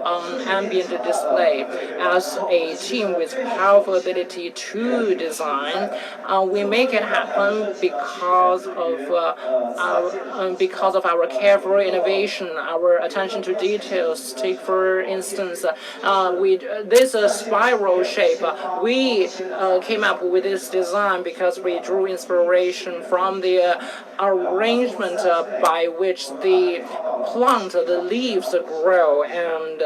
on ambient display. As a team with powerful ability to design, we make it happen because of our careful innovation, our attention to details. Take for instance, this spiral shape. We came up with this design because we drew inspiration from the arrangement by which the plant, the leaves grow, and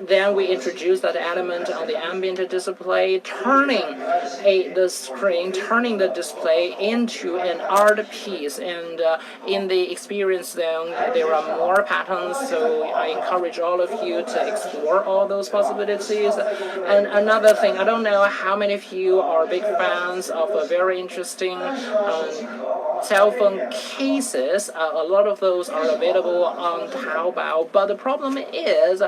then we introduced that element on the ambient display, turning the display into an art piece. And in the experience, then there are more patterns. So I encourage all of you to explore all those possibilities. And another thing, I don't know how many of you are big fans of a very interesting cell phone cases. A lot of those are available on Taobao, but the problem is,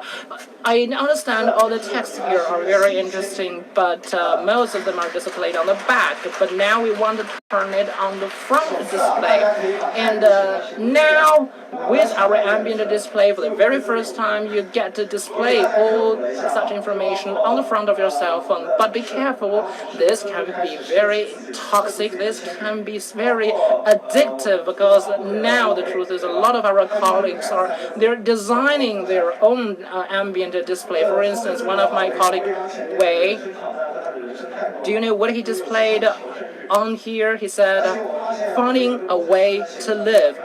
I understand all the texts here are very interesting, but most of them are displayed on the back. But now we want to turn it on the front display, and now with our ambient display, for the very first time, you get to display all such information on the front of your cell phone. But be careful, this can be very toxic, this can be very addictive, because now the truth is a lot of our colleagues they're designing their own ambient display. For instance, one of my colleagues, Wei, do you know what he displayed on here? He said, finding a way to live,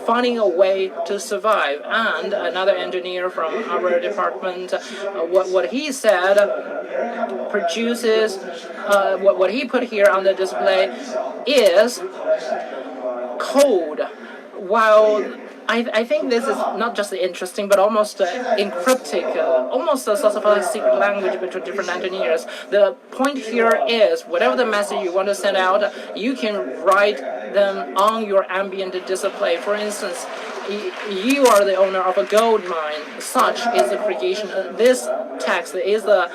finding a way to survive. And another engineer from our department, what he said produces, what he put here on the display is code. While I think this is not just interesting, but almost encryptic, almost a sort of a secret language between different engineers. The point here is, whatever the message you want to send out, you can write them on your ambient display. For instance, you are the owner of a gold mine. Such is the creation. This text is the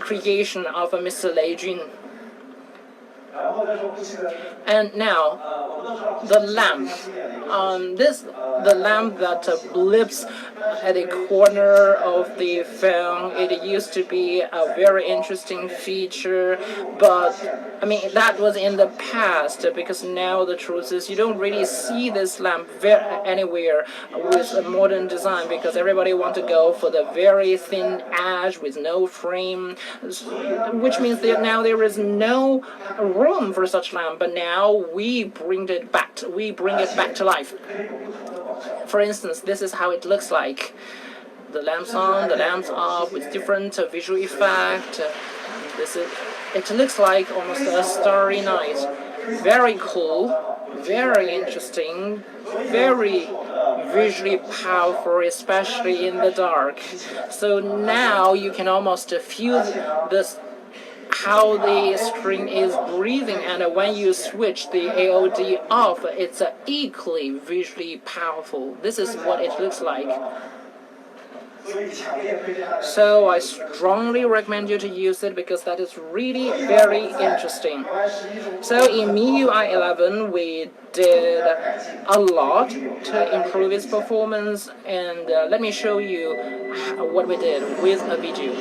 creation of Mr. Lei Jun. And now, the lamp. The lamp that blips at the corner of the film. It used to be a very interesting feature, but I mean that was in the past, because now the truth is you don't really see this lamp anywhere with a modern design, because everybody wants to go for the very thin edge with no frame, which means that now there is no room for such lamp. But now we bring it back to life. For instance, this is how it looks like. The lamps on, the lamps off, with different visual effect. It looks like almost a starry night. Very cool, very interesting, very visually powerful, especially in the dark. So now you can almost feel this, how the screen is breathing, and when you switch the AOD off, it's equally visually powerful. This is what it looks like. So I strongly recommend you to use it, because that is really very interesting. So in MIUI 11, we did a lot to improve its performance, and let me show you what we did with a video.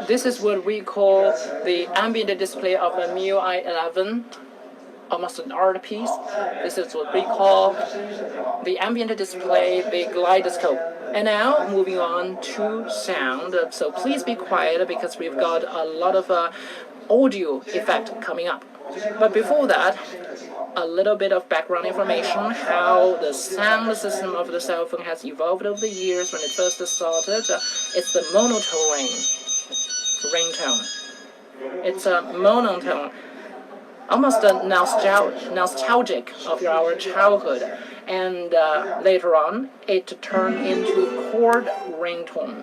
This is what we call the ambient display of the MIUI 11, almost an art piece. This is what we call the ambient display, the Kaleidoscope. And now moving on to sound. So please be quiet, because we've got a lot of audio effect coming up. But before that, a little bit of background information, how the sound system of the cell phone has evolved over the years. When it first started, it's the monotone ringtone. It's a monotone, almost nostalgic of our childhood. And later on, it turned into chord ringtone.